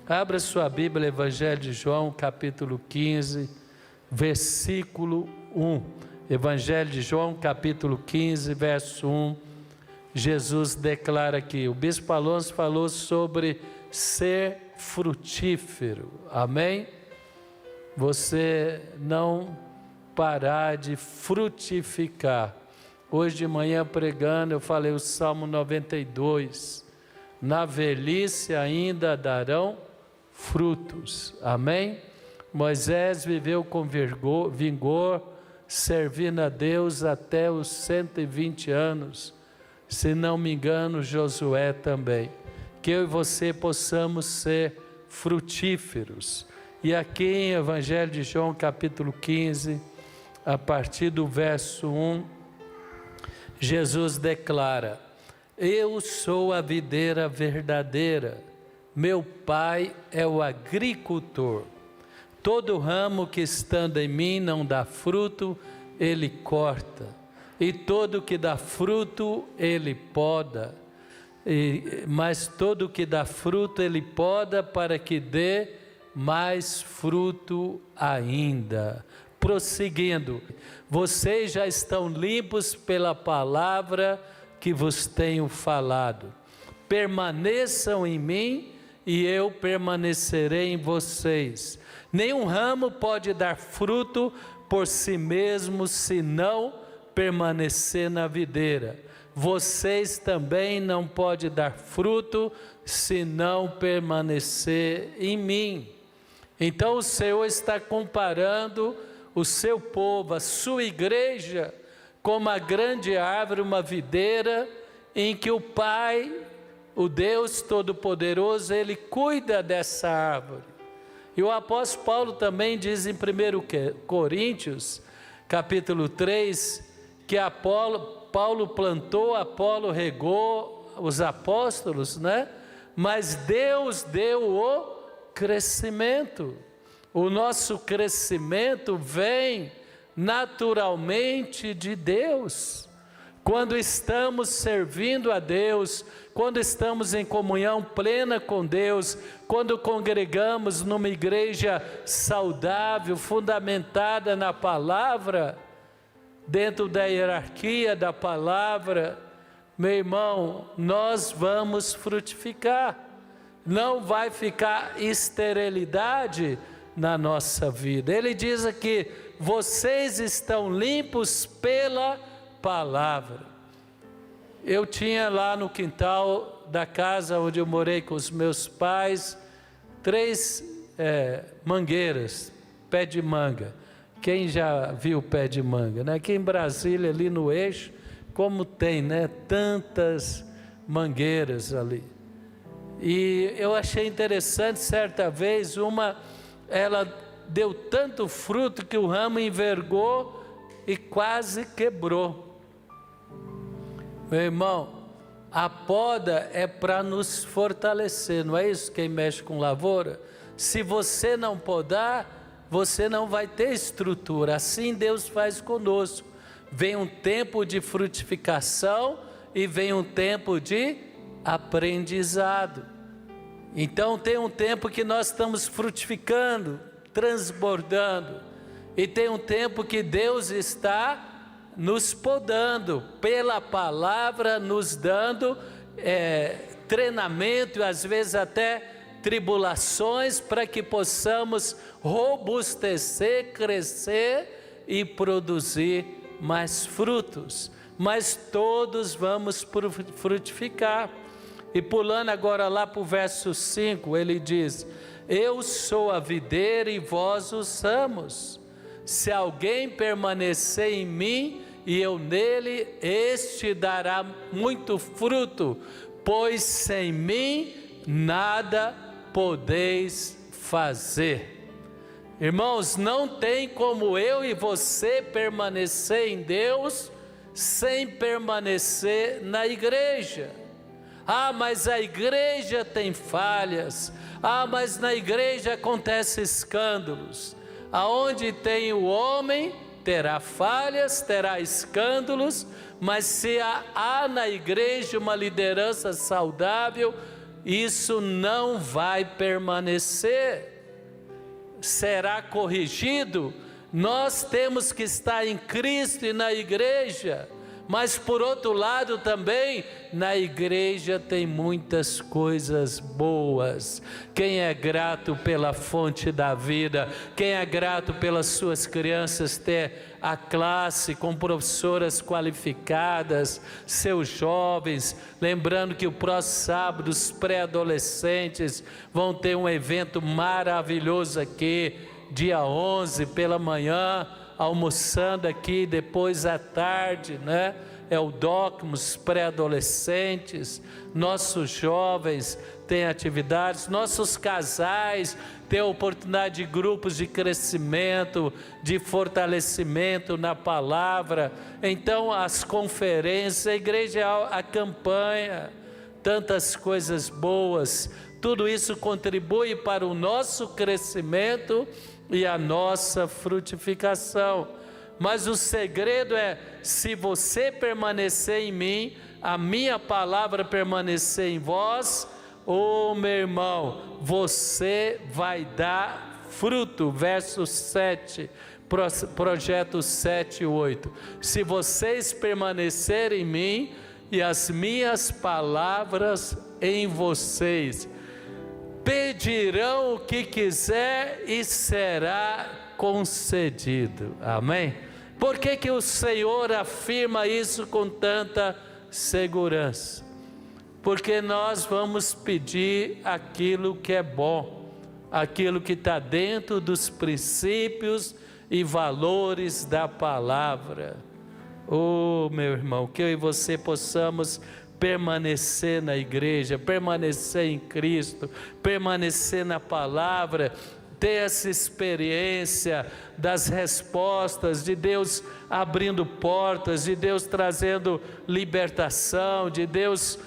Abra sua Bíblia, Evangelho de João, capítulo 15, versículo 1. Evangelho de João, capítulo 15, verso 1. Jesus declara aqui, o Bispo Alonso falou sobre ser frutífero, amém? Você não parar de frutificar. Hoje de manhã pregando eu falei o Salmo 92, na velhice ainda darão frutos, amém? Moisés viveu com vigor, servindo a Deus até os 120 anos, se não me engano Josué também. Que eu e você possamos ser frutíferos. E aqui em Evangelho de João capítulo 15, a partir do verso 1, Jesus declara: eu sou a videira verdadeira, meu Pai é o agricultor. Todo ramo que estando em mim não dá fruto, Ele corta, e todo que dá fruto, Ele poda. Mas todo que dá fruto, Ele poda para que dê mais fruto ainda. Prosseguindo, vocês já estão limpos pela palavra que vos tenho falado. Permaneçam em mim e eu permanecerei em vocês. Nenhum ramo pode dar fruto por si mesmo, se não permanecer na videira. Vocês também não podem dar fruto, se não permanecer em mim. Então o Senhor está comparando o seu povo, a sua igreja, como uma grande árvore, uma videira, em que o Pai, o Deus Todo-Poderoso, Ele cuida dessa árvore. E o apóstolo Paulo também diz em 1 Coríntios, capítulo 3, que Paulo plantou, Apolo regou, os apóstolos, né? Mas Deus deu o crescimento. O nosso crescimento vem naturalmente de Deus. Quando estamos servindo a Deus, quando estamos em comunhão plena com Deus, quando congregamos numa igreja saudável, fundamentada na palavra, dentro da hierarquia da palavra, meu irmão, nós vamos frutificar. Não vai ficar esterilidade na nossa vida. Ele diz aqui, vocês estão limpos pela palavra. Eu tinha lá no quintal da casa onde eu morei com os meus pais, 3 mangueiras, pé de manga. Quem já viu pé de manga, né? Aqui em Brasília, ali no eixo, como tem, né? Tantas mangueiras ali. E eu achei interessante, certa vez, ela deu tanto fruto que o ramo envergou e quase quebrou. Meu irmão, a poda é para nos fortalecer, não é isso? Quem mexe com lavoura, se você não podar, você não vai ter estrutura. Assim Deus faz conosco. Vem um tempo de frutificação e vem um tempo de aprendizado. Então tem um tempo que nós estamos frutificando, transbordando, e tem um tempo que Deus está nos podando pela palavra, nos dando treinamento e às vezes até tribulações para que possamos robustecer, crescer e produzir mais frutos. Mas todos vamos frutificar. E pulando agora lá para o verso 5, ele diz: eu sou a videira e vós os ramos. Se alguém permanecer em mim e eu nele, este dará muito fruto, pois sem mim nada podeis fazer. Irmãos, não tem como eu e você permanecer em Deus sem permanecer na igreja. Ah, mas a igreja tem falhas. Ah, mas na igreja acontecem escândalos. Aonde tem o homem, terá falhas, terá escândalos, mas se há na igreja uma liderança saudável, isso não vai permanecer, será corrigido. Nós temos que estar em Cristo e na igreja, mas por outro lado também, na igreja tem muitas coisas boas. Quem é grato pela fonte da vida, quem é grato pelas suas crianças ter a classe com professoras qualificadas, seus jovens, lembrando que o próximo sábado os pré-adolescentes vão ter um evento maravilhoso aqui, dia 11 pela manhã, almoçando aqui, depois à tarde, né? É o Docmus pré-adolescentes, nossos jovens têm atividades, nossos casais têm a oportunidade de grupos de crescimento, de fortalecimento na palavra. Então as conferências, a igreja, a campanha, tantas coisas boas, tudo isso contribui para o nosso crescimento e a nossa frutificação. Mas o segredo é, se você permanecer em mim, a minha palavra permanecer em vós, meu irmão, você vai dar fruto. Verso 7, projeto 7 e 8. Se vocês permanecerem em mim e as minhas palavras em vocês, pedirão o que quiser e será concedido. Amém? Por que o Senhor afirma isso com tanta segurança? Porque nós vamos pedir aquilo que é bom, aquilo que está dentro dos princípios e valores da palavra. Meu irmão, que eu e você possamos permanecer na igreja, permanecer em Cristo, permanecer na palavra, ter essa experiência das respostas de Deus abrindo portas, de Deus trazendo libertação, de Deus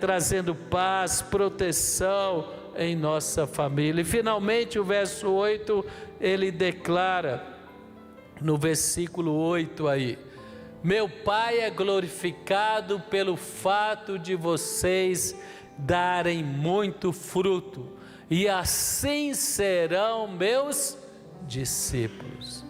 trazendo paz, proteção em nossa família. E finalmente o verso 8, ele declara, no versículo 8 aí: meu Pai é glorificado pelo fato de vocês darem muito fruto, e assim serão meus discípulos.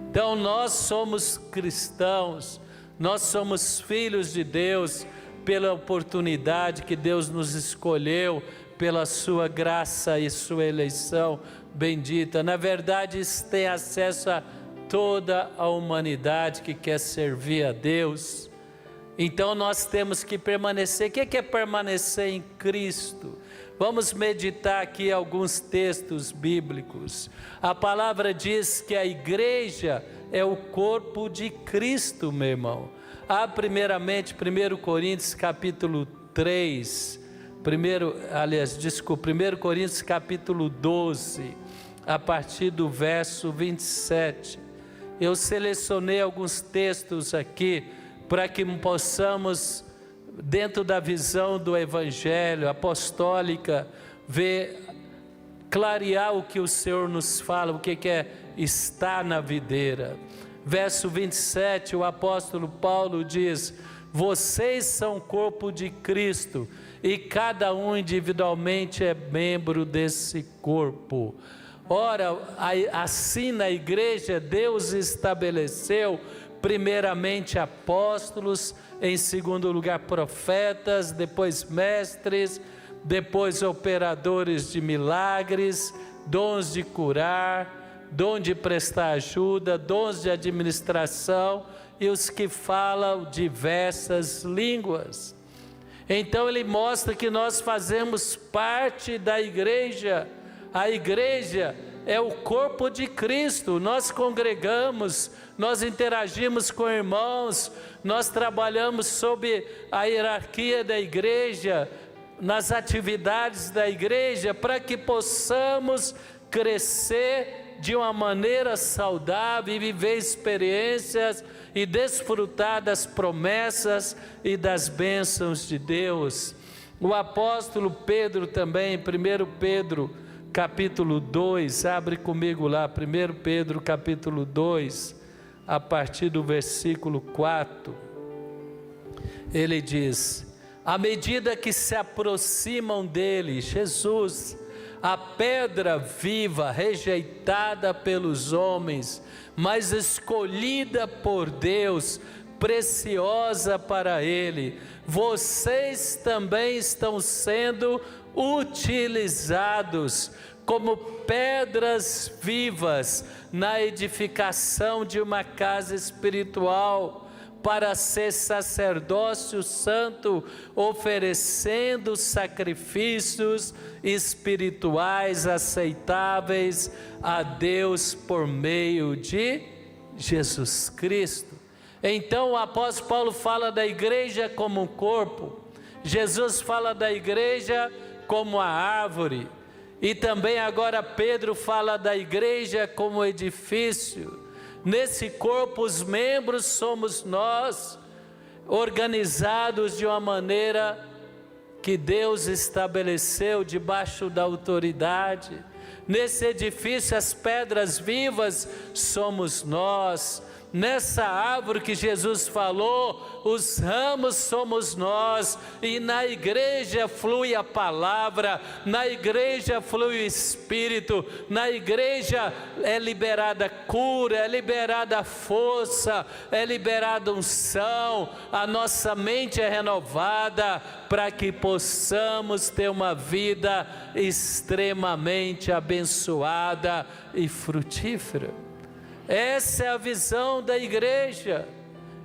Então nós somos cristãos, nós somos filhos de Deus, pela oportunidade que Deus nos escolheu, pela sua graça e sua eleição bendita. Na verdade, isso tem acesso a toda a humanidade que quer servir a Deus. Então nós temos que permanecer. O que é permanecer em Cristo? Vamos meditar aqui alguns textos bíblicos. A palavra diz que a igreja é o corpo de Cristo, meu irmão. Primeiramente, 1 Coríntios capítulo 3, 1 Coríntios capítulo 12, a partir do verso 27. Eu selecionei alguns textos aqui para que possamos, dentro da visão do Evangelho apostólica, clarear o que o Senhor nos fala, o que é estar na videira. Verso 27, o apóstolo Paulo diz: vocês são o corpo de Cristo e cada um individualmente é membro desse corpo. Ora, assim na igreja Deus estabeleceu primeiramente apóstolos, em segundo lugar profetas, depois mestres, depois operadores de milagres, dons de curar, dom de prestar ajuda, dons de administração e os que falam diversas línguas. Então ele mostra que nós fazemos parte da igreja. A igreja é o corpo de Cristo. Nós congregamos, nós interagimos com irmãos, nós trabalhamos sob a hierarquia da igreja, nas atividades da igreja, para que possamos crescer de uma maneira saudável e viver experiências e desfrutar das promessas e das bênçãos de Deus. O apóstolo Pedro também, 1 Pedro capítulo 2, abre comigo lá, 1 Pedro capítulo 2, a partir do versículo 4, ele diz: À medida que se aproximam dele, Jesus, a pedra viva, rejeitada pelos homens, mas escolhida por Deus, preciosa para ele, vocês também estão sendo utilizados como pedras vivas na edificação de uma casa espiritual, para ser sacerdócio santo, oferecendo sacrifícios espirituais aceitáveis a Deus por meio de Jesus Cristo. Então o apóstolo Paulo fala da igreja como um corpo, Jesus fala da igreja como a árvore, e também agora Pedro fala da igreja como edifício. Nesse corpo os membros somos nós, organizados de uma maneira que Deus estabeleceu debaixo da autoridade. Nesse edifício as pedras vivas somos nós. Nessa árvore que Jesus falou, os ramos somos nós, e na igreja flui a palavra, na igreja flui o Espírito, na igreja é liberada cura, é liberada força, é liberada unção, a nossa mente é renovada, para que possamos ter uma vida extremamente abençoada e frutífera. Essa é a visão da igreja,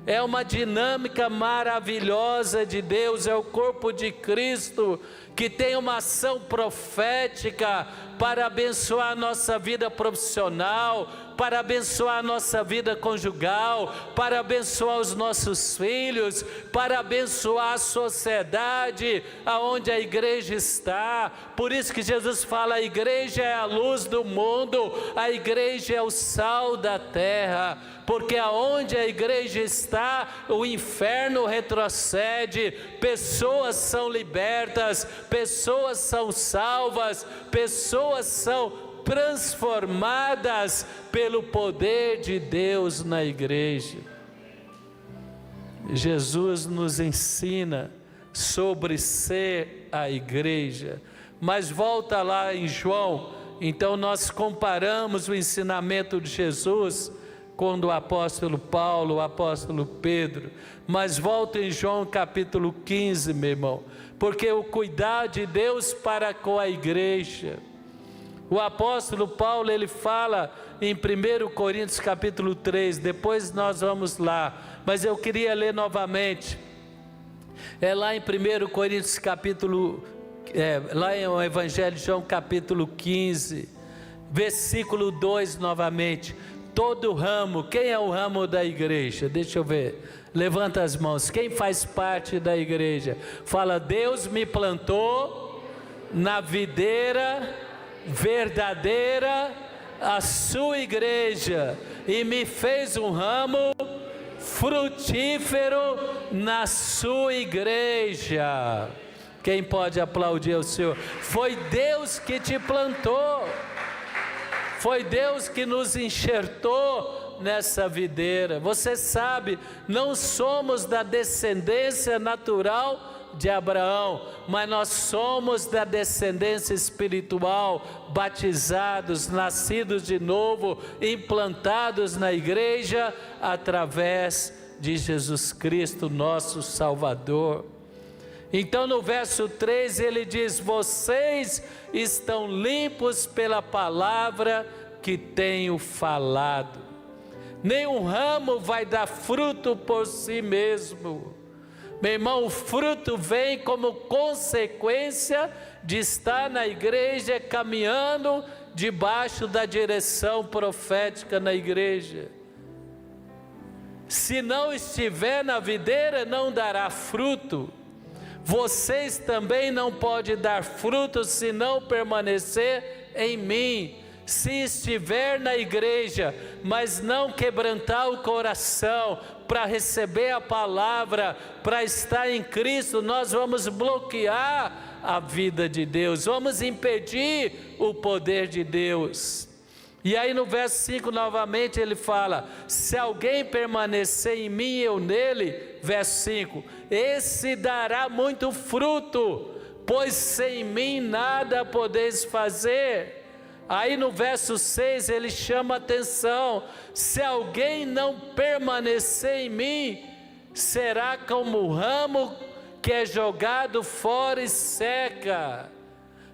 é uma dinâmica maravilhosa de Deus, é o corpo de Cristo, que tem uma ação profética para abençoar a nossa vida profissional, para abençoar a nossa vida conjugal, para abençoar os nossos filhos, para abençoar a sociedade aonde a igreja está. Por isso que Jesus fala, a igreja é a luz do mundo, a igreja é o sal da terra, porque aonde a igreja está, o inferno retrocede, pessoas são libertas, pessoas são salvas, pessoas são transformadas pelo poder de Deus na igreja. Jesus nos ensina sobre ser a igreja, mas volta lá em João, então nós comparamos o ensinamento de Jesus com o apóstolo Paulo, o apóstolo Pedro, mas volta em João capítulo 15, meu irmão, porque o cuidar de Deus para com a igreja. O apóstolo Paulo, ele fala em 1 Coríntios capítulo 3, depois nós vamos lá, mas eu queria ler novamente, é lá em 1 Coríntios capítulo, lá em o Evangelho de João capítulo 15, versículo 2 novamente. Todo ramo, quem é o ramo da igreja? Deixa eu ver, levanta as mãos, quem faz parte da igreja? Fala, Deus me plantou na videira verdadeira, a sua igreja, e me fez um ramo frutífero na sua igreja. Quem pode aplaudir ao Senhor? Foi Deus que te plantou, foi Deus que nos enxertou nessa videira. Você sabe, não somos da descendência natural de Abraão, mas nós somos da descendência espiritual, batizados, nascidos de novo, implantados na igreja, através de Jesus Cristo, nosso Salvador. Então no verso 3 ele diz, vocês estão limpos pela palavra que tenho falado. Nenhum ramo vai dar fruto por si mesmo. Meu irmão, o fruto vem como consequência de estar na igreja, caminhando debaixo da direção profética na igreja. Se não estiver na videira, não dará fruto. Vocês também não podem dar fruto se não permanecer em mim. Se estiver na igreja, mas não quebrantar o coração para receber a palavra, para estar em Cristo, nós vamos bloquear a vida de Deus, vamos impedir o poder de Deus. E aí no verso 5 novamente ele fala: se alguém permanecer em mim e eu nele, verso 5, esse dará muito fruto, pois sem mim nada podeis fazer. Aí no verso 6 ele chama a atenção: se alguém não permanecer em mim, será como o ramo que é jogado fora e seca.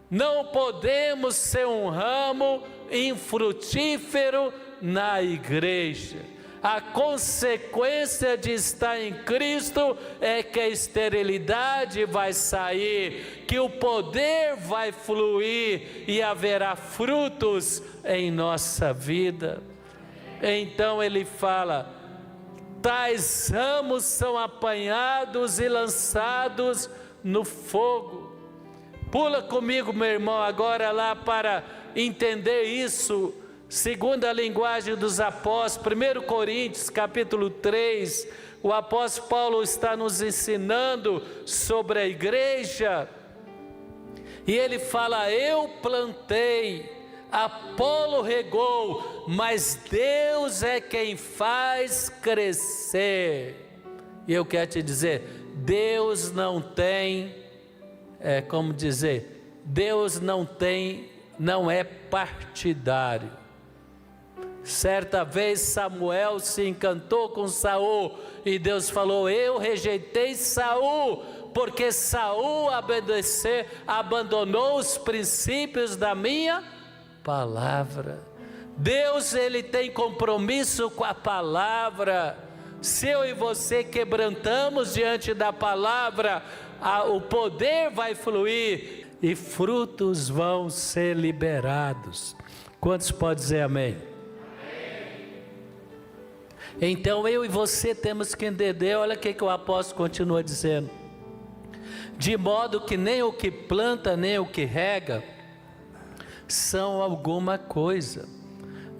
Não podemos ser um ramo infrutífero na igreja. A consequência de estar em Cristo é que a esterilidade vai sair, que o poder vai fluir e haverá frutos em nossa vida. Então ele fala: tais ramos são apanhados e lançados no fogo. Pula comigo, meu irmão, agora lá para entender isso, segundo a linguagem dos apóstolos. 1 Coríntios capítulo 3, o apóstolo Paulo está nos ensinando sobre a igreja, e ele fala: eu plantei, Apolo regou, mas Deus é quem faz crescer. E eu quero te dizer, Deus não tem, Deus não é partidário. Certa vez Samuel se encantou com Saul, e Deus falou: eu rejeitei Saul, porque Saul abandonou os princípios da minha palavra. Deus, ele tem compromisso com a palavra. Se eu e você quebrantamos diante da palavra, o poder vai fluir e frutos vão ser liberados. Quantos podem dizer amém? Então eu e você temos que entender. Olha o que o apóstolo continua dizendo: de modo que nem o que planta nem o que rega são alguma coisa,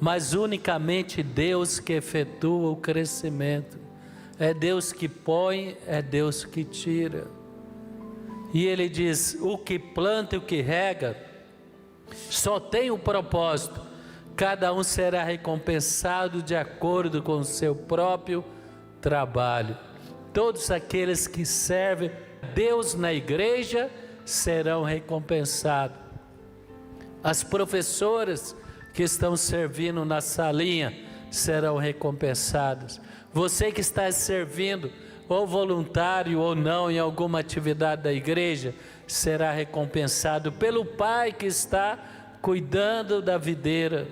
mas unicamente Deus que efetua o crescimento. É Deus que põe, é Deus que tira. E ele diz: o que planta e o que rega só tem um propósito: cada um será recompensado de acordo com o seu próprio trabalho. Todos aqueles que servem Deus na igreja serão recompensados. As professoras que estão servindo na salinha serão recompensadas. Você que está servindo, ou voluntário ou não, em alguma atividade da igreja, será recompensado pelo Pai que está cuidando da videira.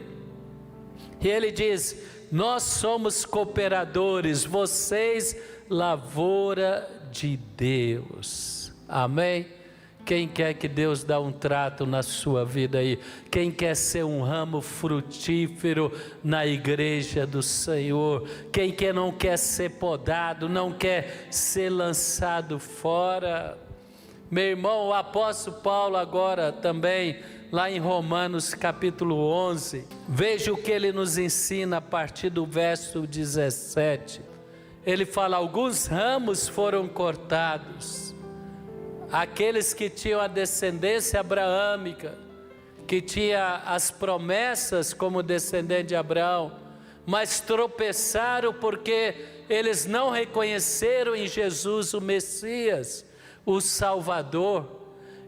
E ele diz: nós somos cooperadores, vocês lavoura de Deus. Amém? Quem quer que Deus dê um trato na sua vida aí? Quem quer ser um ramo frutífero na igreja do Senhor? Quem que não quer ser podado, não quer ser lançado fora? Meu irmão, o apóstolo Paulo agora também, lá em Romanos capítulo 11, veja o que ele nos ensina a partir do verso 17. Ele fala: alguns ramos foram cortados. Aqueles que tinham a descendência abraâmica, que tinha as promessas como descendente de Abraão, mas tropeçaram porque eles não reconheceram em Jesus o Messias, o Salvador.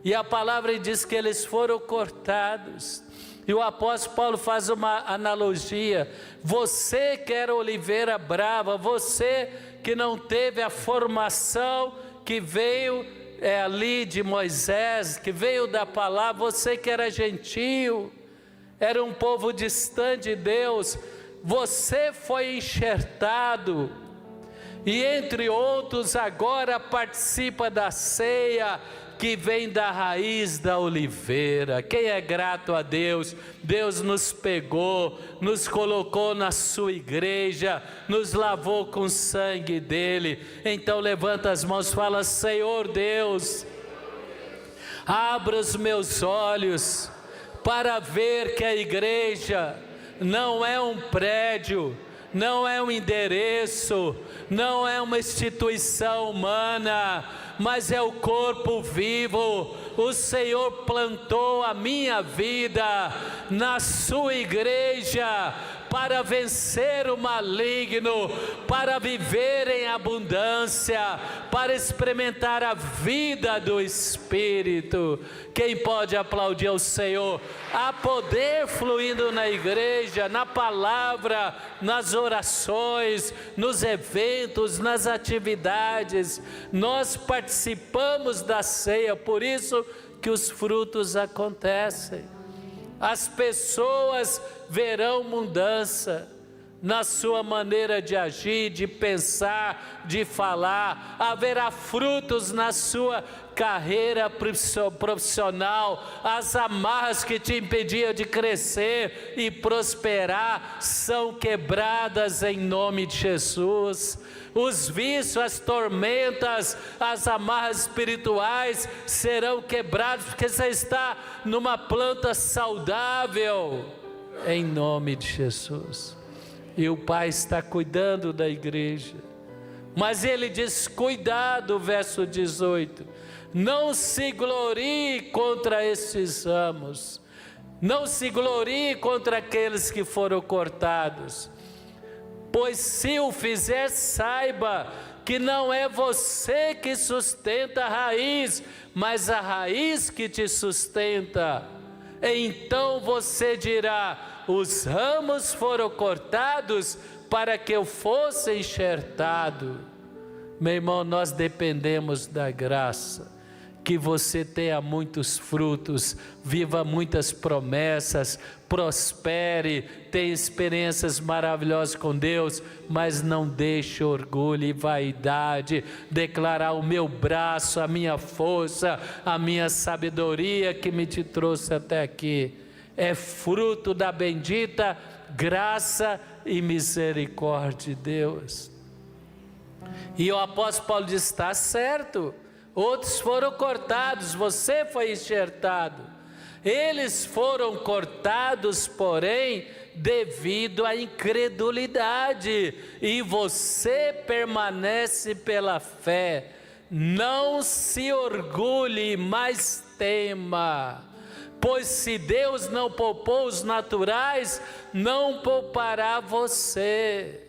E a palavra diz que eles foram cortados. E o apóstolo Paulo faz uma analogia: você que era oliveira brava, você que não teve a formação que veio ali de Moisés, que veio da palavra, você que era gentio, era um povo distante de Deus, você foi enxertado, e entre outros agora participa da ceia que vem da raiz da oliveira. Quem é grato a Deus? Deus nos pegou, nos colocou na sua igreja, nos lavou com o sangue dele. Então levanta as mãos e fala: Senhor Deus, abra os meus olhos para ver que a igreja não é um prédio, não é um endereço, não é uma instituição humana, mas é o corpo vivo. O Senhor plantou a minha vida na sua igreja para vencer o maligno, para viver em abundância, para experimentar a vida do Espírito. Quem pode aplaudir ao Senhor? Há poder fluindo na igreja, na palavra, nas orações, nos eventos, nas atividades. Nós participamos da ceia, por isso que os frutos acontecem. As pessoas verão mudança na sua maneira de agir, de pensar, de falar. Haverá frutos na sua carreira profissional. As amarras que te impediam de crescer e prosperar são quebradas em nome de Jesus. Os vícios, as tormentas, as amarras espirituais serão quebrados, porque você está numa planta saudável, em nome de Jesus. E o Pai está cuidando da igreja, mas Ele diz, cuidado, verso 18, não se glorie contra estes ramos, não se glorie contra aqueles que foram cortados, pois se o fizer, saiba que não é você que sustenta a raiz, mas a raiz que te sustenta. Então você dirá, os ramos foram cortados para que eu fosse enxertado. Meu irmão, nós dependemos da graça. Que você tenha muitos frutos, viva muitas promessas, prospere, tenha experiências maravilhosas com Deus, mas não deixe orgulho e vaidade declarar o meu braço, a minha força, a minha sabedoria que me te trouxe até aqui. É fruto da bendita graça e misericórdia de Deus. E o apóstolo Paulo diz, está certo. Outros foram cortados, você foi enxertado. Eles foram cortados, porém, devido à incredulidade, e você permanece pela fé. Não se orgulhe, mas tema, pois se Deus não poupou os naturais, não poupará você.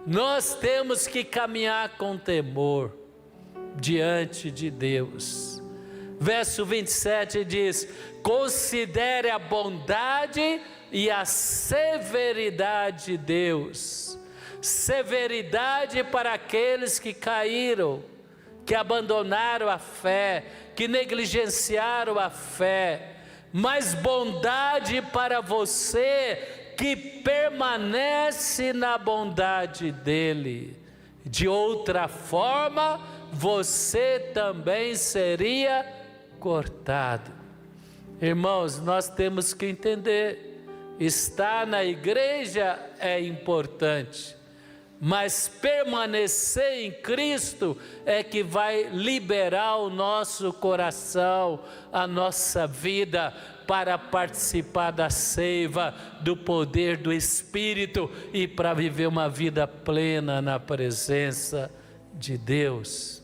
Nós temos que caminhar com temor diante de Deus. Verso 27 diz, considere a bondade e a severidade de Deus. Severidade para aqueles que caíram, que abandonaram a fé, que negligenciaram a fé, mas bondade para você que permanece na bondade dele. De outra forma, você também seria cortado. Irmãos, nós temos que entender, estar na igreja é importante, mas permanecer em Cristo é que vai liberar o nosso coração, a nossa vida, para participar da seiva, do poder do Espírito e para viver uma vida plena na presença de Deus.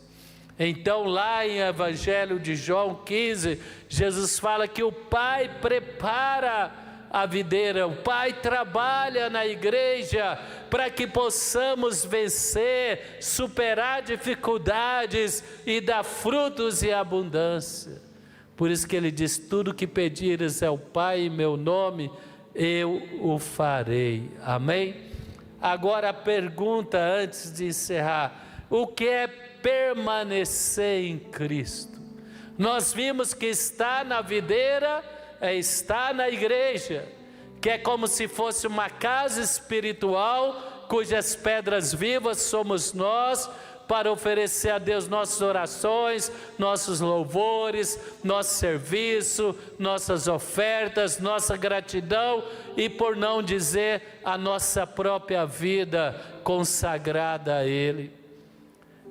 Então lá em Evangelho de João 15, Jesus fala que o Pai prepara a videira, o Pai trabalha na igreja para que possamos vencer, superar dificuldades e dar frutos em abundância. Por isso que ele diz, tudo que pedires ao Pai em meu nome, eu o farei. Amém? Agora a pergunta antes de encerrar, o que é permanecer em Cristo? Nós vimos que estar na videira é estar na igreja, que é como se fosse uma casa espiritual, cujas pedras vivas somos nós, para oferecer a Deus nossas orações, nossos louvores, nosso serviço, nossas ofertas, nossa gratidão e, por não dizer, a nossa própria vida consagrada a Ele.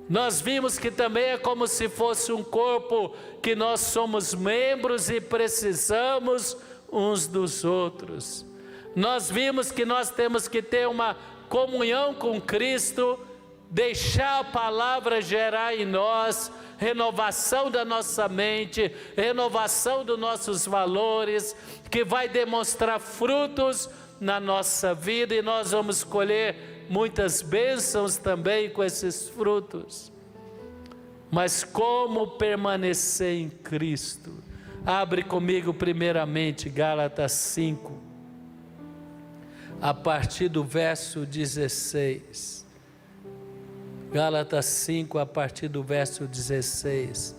Nós vimos que também é como se fosse um corpo, que nós somos membros e precisamos uns dos outros. Nós vimos que nós temos que ter uma comunhão com Cristo, deixar a palavra gerar em nós, renovação da nossa mente, renovação dos nossos valores, que vai demonstrar frutos na nossa vida, e nós vamos colher muitas bênçãos também com esses frutos. Mas como permanecer em Cristo? Abre comigo primeiramente Gálatas 5, a partir do verso 16. Gálatas 5, a partir do verso 16.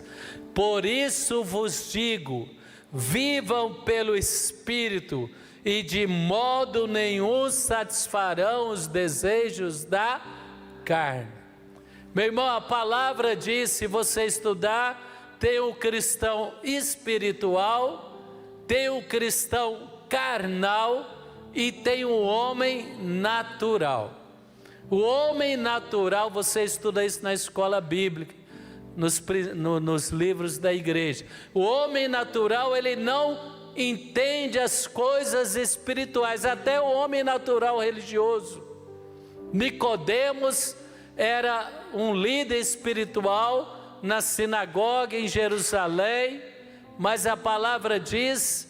Por isso vos digo, vivam pelo Espírito, e de modo nenhum satisfarão os desejos da carne. Meu irmão, a palavra diz, se você estudar, tem o cristão espiritual, tem o cristão carnal e tem o homem natural. O homem natural, você estuda isso na escola bíblica, nos livros da igreja. O homem natural, ele não entende as coisas espirituais, até o homem natural religioso. Nicodemos era um líder espiritual na sinagoga em Jerusalém, mas a palavra diz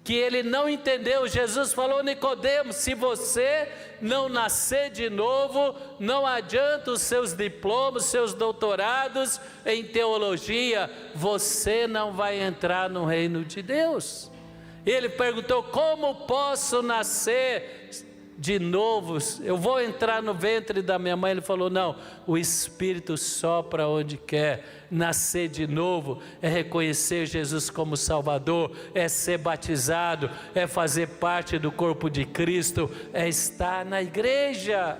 que ele não entendeu. Jesus falou: Nicodemos, se você não nascer de novo, não adianta os seus diplomas, seus doutorados em teologia, você não vai entrar no reino de Deus. Ele perguntou: como posso nascer de novo? Eu vou entrar no ventre da minha mãe. Ele falou: não, o Espírito sopra onde quer. Nascer de novo é reconhecer Jesus como Salvador, é ser batizado, é fazer parte do corpo de Cristo, é estar na igreja.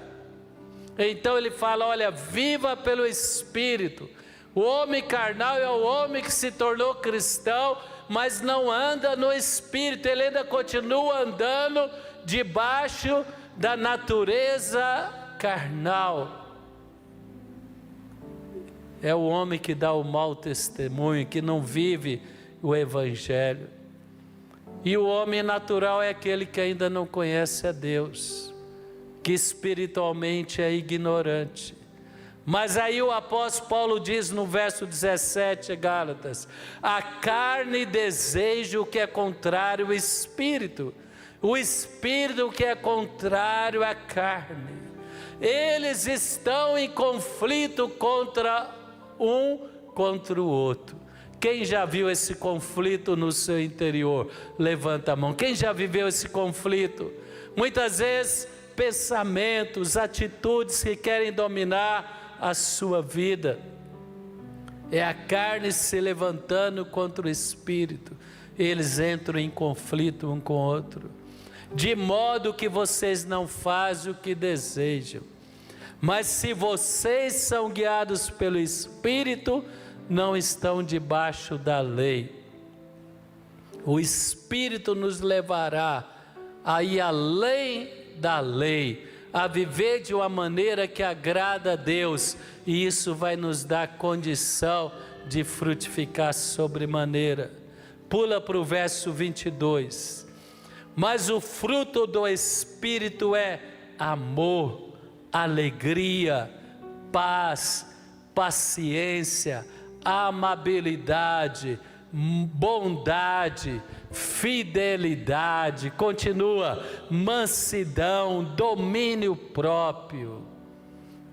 Então ele fala: olha, viva pelo Espírito. O homem carnal é o homem que se tornou cristão, mas não anda no Espírito, ele ainda continua andando debaixo da natureza carnal. É o homem que dá o mau testemunho, que não vive o Evangelho. E o homem natural é aquele que ainda não conhece a Deus, que espiritualmente é ignorante. Mas aí o apóstolo Paulo diz no verso 17, Gálatas: a carne deseja o que é contrário ao Espírito, o Espírito que é contrário à carne. Eles estão em conflito contra o outro. Quem já viu esse conflito no seu interior? Levanta a mão. Quem já viveu esse conflito? Muitas vezes pensamentos, atitudes que querem dominar a sua vida. É a carne se levantando contra o Espírito. Eles entram em conflito um com o outro, de modo que vocês não fazem o que desejam. Mas se vocês são guiados pelo Espírito, não estão debaixo da lei. O Espírito nos levará a ir além da lei, a viver de uma maneira que agrada a Deus, e isso vai nos dar condição de frutificar sobremaneira. Pula para o verso 22. Mas o fruto do Espírito é amor, alegria, paz, paciência, amabilidade, bondade, fidelidade, continua, mansidão, domínio próprio.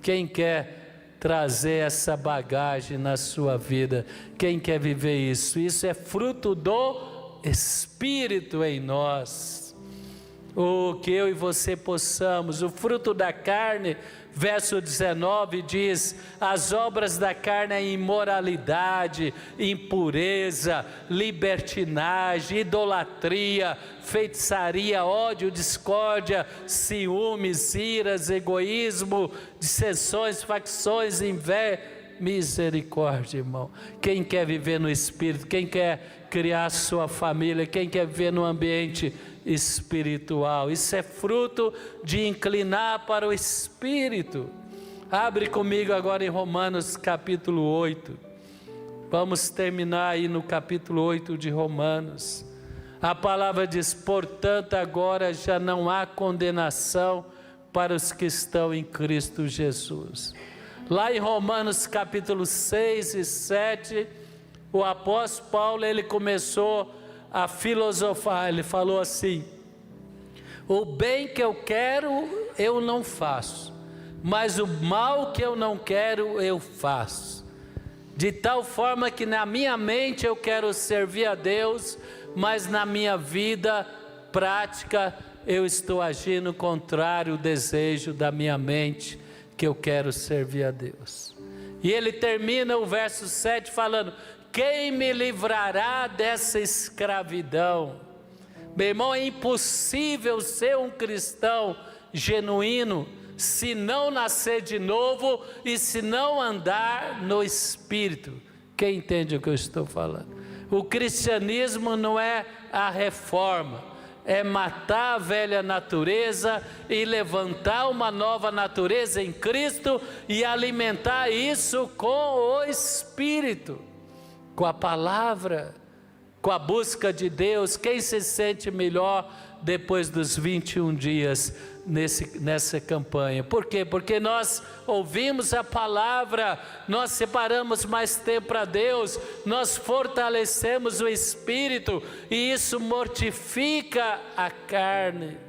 Quem quer trazer essa bagagem na sua vida? Quem quer viver isso? Isso é fruto do Espírito em nós. Que eu e você possamos. O fruto da carne, verso 19 diz: as obras da carne é imoralidade, impureza, libertinagem, idolatria, feitiçaria, ódio, discórdia, ciúmes, iras, egoísmo, dissensões, facções, inveja. Misericórdia, irmão. Quem quer viver no Espírito, quem quer criar sua família, quem quer viver no ambiente espiritual, isso é fruto de inclinar para o Espírito. Abre comigo agora em Romanos capítulo 8. Vamos terminar aí no capítulo 8 de Romanos. A palavra diz: portanto agora já não há condenação para os que estão em Cristo Jesus. Lá em Romanos capítulo 6 e 7, o apóstolo Paulo, ele começou a filosofar, ele falou assim: o bem que eu quero, eu não faço, mas o mal que eu não quero, eu faço. De tal forma que na minha mente eu quero servir a Deus, mas na minha vida prática eu estou agindo contrário ao desejo da minha mente, que eu quero servir a Deus. E ele termina o verso 7 falando: quem me livrará dessa escravidão? Meu irmão, é impossível ser um cristão genuíno se não nascer de novo e se não andar no Espírito. Quem entende o que eu estou falando? O cristianismo não é a reforma, é matar a velha natureza e levantar uma nova natureza em Cristo e alimentar isso com o Espírito, com a palavra, com a busca de Deus. Quem se sente melhor depois dos 21 dias nessa campanha? Por quê? Porque nós ouvimos a palavra, nós separamos mais tempo para Deus, nós fortalecemos o Espírito, e isso mortifica a carne.